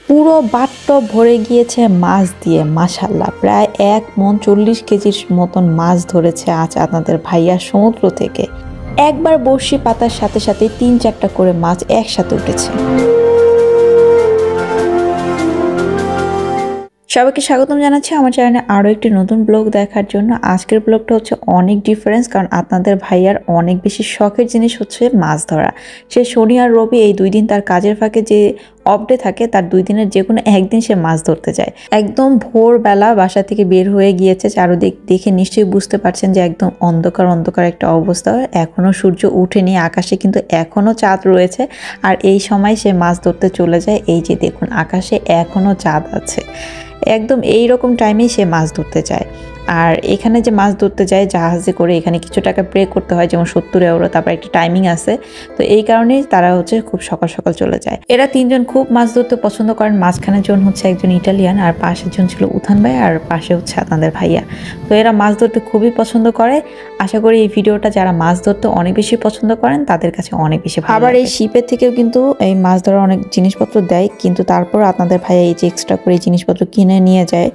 পুরো বাটটব ভরে গিয়েছে মাছ দিয়ে। মাশাআল্লাহ, প্রায় 1 মণ 40 কেজির মতন মাছ ধরেছে আজ আপনাদের ভাইয়া সমুদ্র থেকে। একবার বড়শি পাতার সাথে সাথে 3-4টা করে মাছ একসাথে উঠেছে। সবাইকে স্বাগতম জানাচ্ছি আমার চ্যানেলে আরও একটি নতুন ব্লগ দেখার জন্য। আজকের ব্লগটা হচ্ছে অনেক ডিফারেন্স, কারণ আপনাদের ভাইয়ার অনেক বেশি শখের জিনিস হচ্ছে মাছ ধরা। সে শনি আর রবি এই 2 দিন তার কাজের ফাঁকে যে অফ ডে থাকে, তার 2 দিনের যে কোনো একদিন সে মাছ ধরতে যায়। একদম ভোরবেলা বাসা থেকে বের হয়ে গিয়েছে। চারদিক দেখে নিশ্চয়ই বুঝতে পারছেন যে একদম অন্ধকার অন্ধকার একটা অবস্থা। এখনও সূর্য উঠেনি, আকাশে কিন্তু এখনও চাঁদ রয়েছে। আর এই সময় সে মাছ ধরতে চলে যায়। এই যে দেখুন, আকাশে এখনও চাঁদ আছে। একদম এই রকম টাইমেই সে মাছ ধরতে যায়। আর এখানে যে মাছ ধরতে যায় জাহাজে করে, এখানে কিছু টাকা পে করতে হয়, যেমন 70 ইউরো, তারপর একটা টাইমিং আছে। তো এই কারণেই তারা হচ্ছে খুব সকাল সকাল চলে যায়। এরা 3 জন খুব মাছ ধরতে পছন্দ করেন। মাঝখানের জন হচ্ছে একজন ইটালিয়ান, আর পাশের জন ছিল উথান ভাই, আর পাশে হচ্ছে আপনাদের ভাইয়া। তো এরা মাছ ধরতে খুবই পছন্দ করে। আশা করি এই ভিডিওটা যারা মাছ ধরতে অনেক বেশি পছন্দ করেন তাদের কাছে অনেক বেশি ভালো। আবার এই শিপের থেকেও কিন্তু এই মাছ ধরার অনেক জিনিসপত্র দেয়, কিন্তু তারপর আপনাদের ভাইয়া এই যে এক্সট্রা করে এই জিনিসপত্র কিনে নিয়ে যায়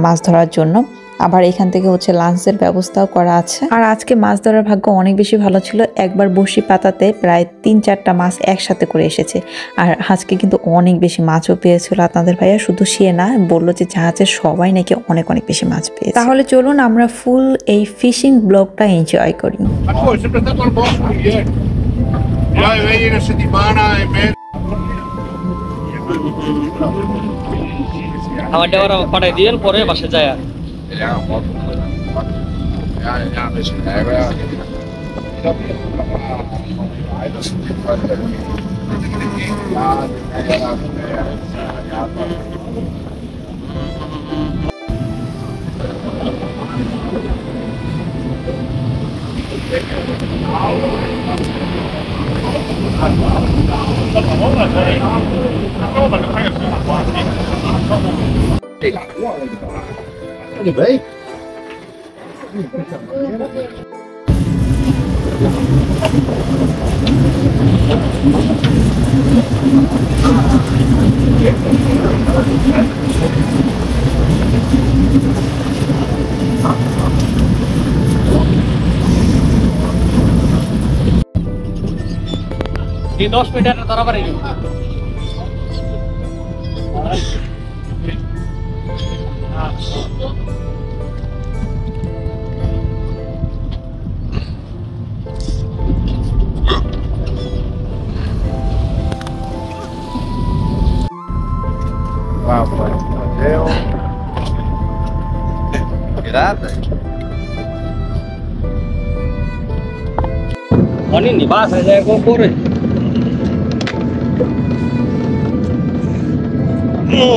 মাছ ধরার জন্য। আবার এখান থেকে হচ্ছে লাঞ্চের ব্যবস্থাও করা আছে। আর আজকে মাছ ধরার ভাগ্য অনেক বেশি ভালো ছিল। একবার বড়শি পাতাতে প্রায় 3-4টা মাছ একসাথে করে এসেছে। আর আজকে কিন্তু অনেক বেশি মাছও পেয়েছিল আপনাদের ভাইয়া। শুধু সে না, বললো যে জাহাজের সবাই নাকি অনেক অনেক বেশি মাছ পেয়েছে। তাহলে চলুন আমরা ফুল এই ফিশিং ব্লগটা এনজয় করি। আমারটা ওরা পাঠাই দিয়েন, পরে বাসে যায়। Bem? এই 10 মিটার ধরা পারি। Mateo. Gracias. Morning ni bas aja ko pore. No.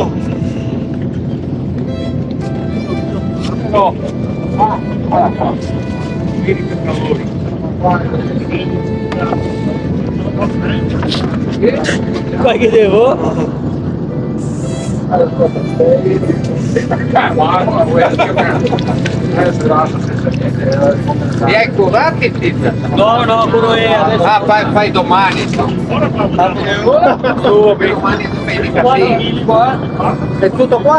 Vai que levou. E hai curati, Tita? No, curo adesso. Ah, fai domani. Domani domenica sì. È tutto qua?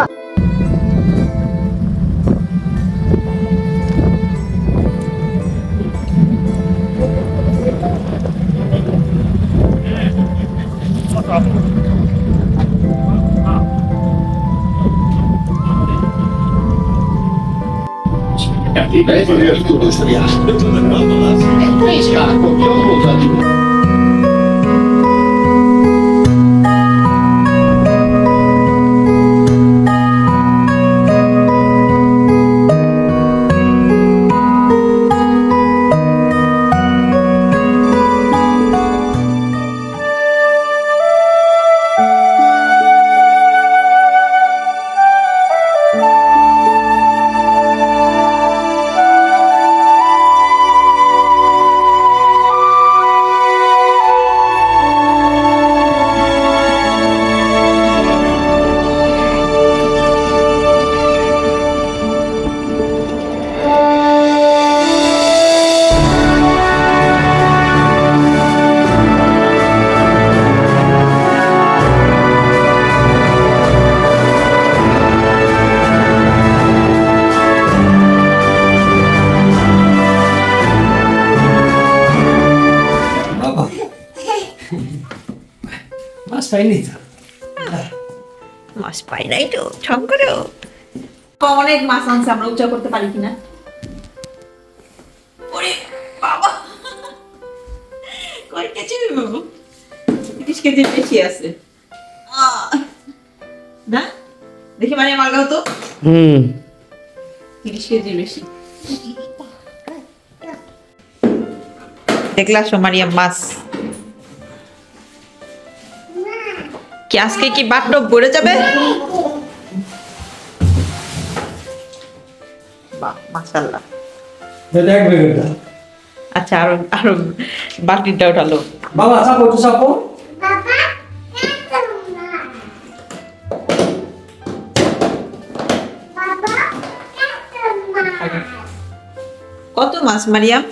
Industriale. È fresca, cocciosa. পাইনি মাছ পাই নাই তো ঠং করে অনেক মাছ আনছে আমরা উচ্চার করতে পারি কিনা ওরে বাবা কয় কেজি বাবু 30 কেজি বেশি আছে না দেখি মানে আমার গাও তো 30 কেজি বেশি দেখলা সোমারিয়া মাছ কি আজকে কি বাটনব ভরে যাবে বাহ মাশাআল্লাহ দেখবে এটা আচ্ছা আর বাটিটা উঠালো বাবা চাপো তো চাপো কত মাছ মারিয়াম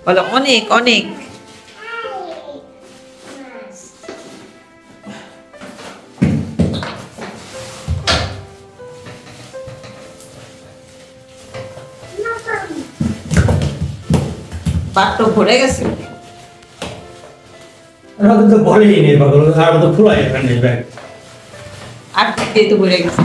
বলো অনেক অনেক বাটটো ভরে গেছে রাতে তো ভরেই নেই পাগল আর তো ফুলাই এখানে ব্যাগ আর দিয়ে তো ভরে গেছে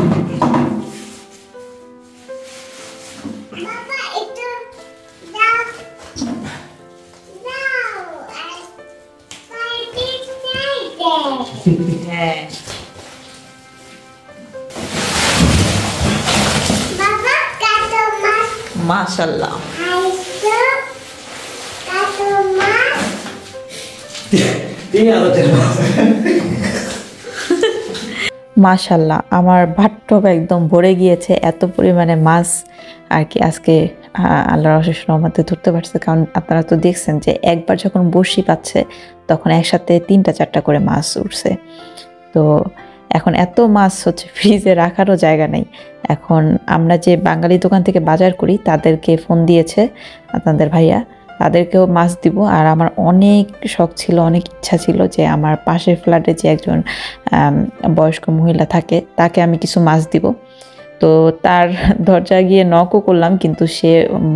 হ্যাঁ মাশাআল্লাহ মাশাআল্লাহ আমার ভাতটব একদম ভরে গিয়েছে এত পরিমাণে মাছ আর কি আজকে আল্লাহর অশেষ রহমতে ধরতে পারছে কারণ আপনারা তো দেখছেন যে একবার যখন বড়শি পাচ্ছে তখন একসাথে 3-4টা করে মাছ উঠছে তো এখন এত মাছ হচ্ছে ফ্রিজে রাখারও জায়গা নেই এখন আমরা যে বাঙালি দোকান থেকে বাজার করি তাদেরকে ফোন দিয়েছে আপনাদের ভাইয়া তাদেরকেও মাছ দিব আর আমার অনেক শখ ছিল অনেক ইচ্ছা ছিল যে আমার পাশের ফ্ল্যাটে যে একজন বয়স্ক মহিলা থাকে তাকে আমি কিছু মাছ দিব তো তার দরজা গিয়ে নকও করলাম কিন্তু সে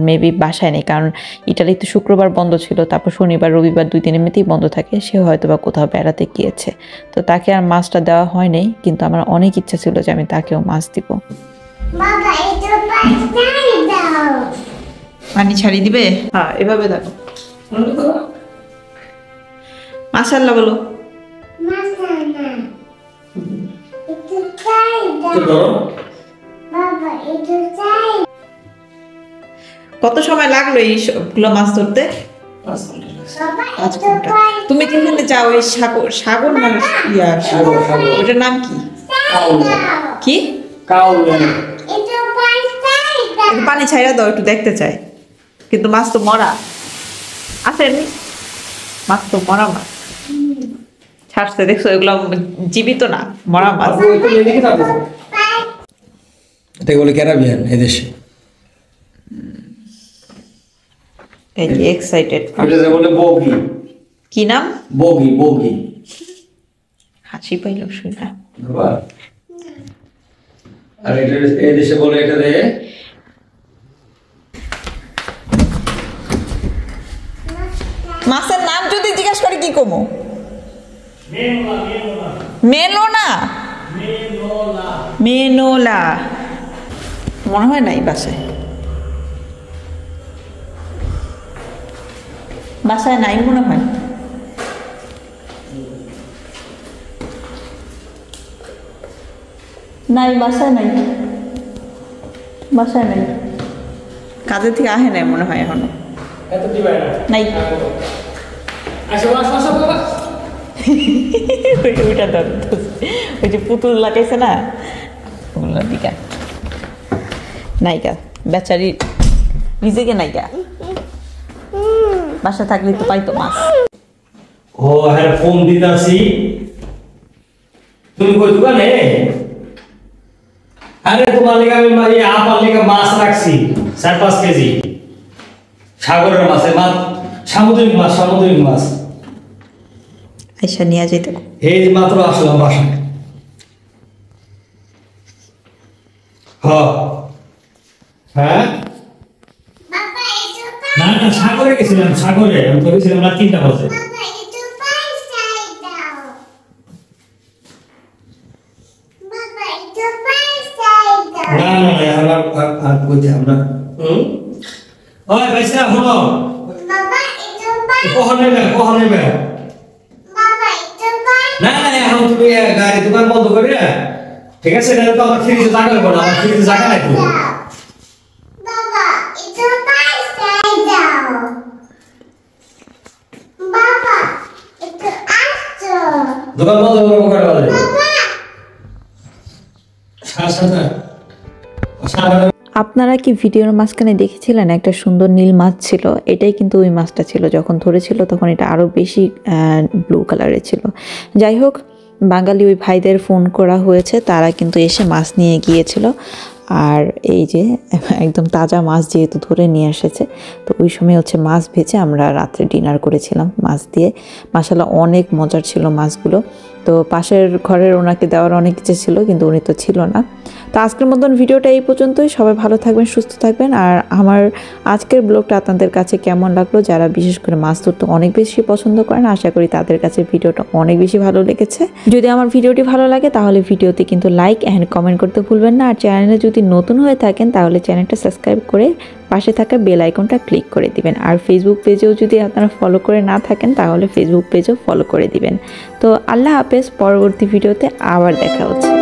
মেবি বাসায় নেই কারণ ইটালিতে শুক্রবার বন্ধ ছিল তারপর শনিবার রবিবার 2 দিন এমনিতেই বন্ধ থাকে সে হয়তো বা কোথাও বেড়াতে গিয়েছে তো তাকে আর মাছটা দেওয়া হয় নাই কিন্তু আমার অনেক ইচ্ছা ছিল যে আমি তাকেও মাছ দিব পানি ছাড়ি দিবে হ্যাঁ এভাবে দেখো মাশাআল্লাহ বলো কত সময় লাগলো এই সবগুলো মাছ ধরতে 5 ঘন্টা তুমি যেখানে যাও এই সাগর না ওটার নাম কি কি পানি ছাইরা দাও একটু দেখতে চাই কিন্তু মাছ তো মরা আসেনি মাছ তো মরা মাছ ছাড়ছে দেখছো এগুলো জীবিত না মরা মাছ এটা বলে ক্যারাবিয়ান এদেশে এই যে এক্সাইটেড এটা বলে বগি কি নাম বগি হাসি পাইল শুনা আর এটা এদেশে বলে এটা রে মাছের নাম যদি জিজ্ঞাসা করি কি কমো মেনোলা মনে হয় নাই বাসায় নাই মনে হয় নাই বাসায় নাই কাজের থেকে আহে নাই মনে হয় এখনো নাই ওইটা ধর ওই যে পুতুল লাগাইছে না ওগুলো দিকা নাইকা বেচারি নিজেকে নাইকা বাসা থাকলে তো পাইতো মাছ ও হ্যাঁ ফোন দিতাছি তুমি কই দোকানে আরে তোমার লেগে আমি আপার লেগে মাছ রাখছি 4-5 কেজি সাগরের মাছের মাছ সামুদ্রিক মাছ আইসা নিয়ে যেতে এই যে মাত্র আসলাম বাসায় হ্যাঁ না সাগরে গেছিলাম আমি তো গেছিলাম রাত 3টা বাজে না আর কইতে আমরা ওই ভাইসা হলো কখন নেবে না এখন তুমি গাড়ি দোকান বন্ধ করে না ঠিক আছে না তো আমার ফ্রিজে জায়গা লাগবে না আমার ফ্রিজে জায়গা নাই তো দোকান বন্ধ করে বলে আপনারা কি ভিডিওর মাঝখানে দেখেছিলেন একটা সুন্দর নীল মাছ ছিল? এটাই কিন্তু ওই মাছটা ছিল। যখন ধরেছিল তখন এটা আরও বেশি ব্লু কালারের ছিল। যাই হোক, বাঙালি ওই ভাইদের ফোন করা হয়েছে, তারা কিন্তু এসে মাছ নিয়ে গিয়েছিল। আর এই যে একদম তাজা মাছ যেহেতু ধরে নিয়ে এসেছে, তো ওই সময় হচ্ছে মাছ ভেজে আমরা রাত্রে ডিনার করেছিলাম মাছ দিয়ে। মাশাআল্লাহ অনেক মজার ছিল মাছগুলো। তো পাশের ঘরের ওনাকে দেওয়ার অনেক ইচ্ছে ছিল, কিন্তু উনি তো ছিল না। তো আজকের মতন ভিডিওটা এই পর্যন্তই। সবাই ভালো থাকবেন, সুস্থ থাকবেন। আর আমার আজকের ব্লগটা আপনাদের কাছে কেমন লাগলো, যারা বিশেষ করে মাছ ধরতে অনেক বেশি পছন্দ করেন, আশা করি তাদের কাছে ভিডিওটা অনেক বেশি ভালো লেগেছে। যদি আমার ভিডিওটি ভালো লাগে তাহলে ভিডিওতে কিন্তু লাইক অ্যান্ড কমেন্ট করতে ভুলবেন না। আর চ্যানেলে যদি নতুন হয়ে থাকেন তাহলে চ্যানেলটা সাবস্ক্রাইব করে পাশে থাকা বেল আইকনটা ক্লিক করে দিবেন। আর ফেসবুক পেজেও যদি আপনারা ফলো করে না থাকেন তাহলে ফেসবুক পেজও ফলো করে দিবেন। তো আল্লাহ হাফেজ, পরবর্তী ভিডিওতে আবার দেখা হচ্ছে।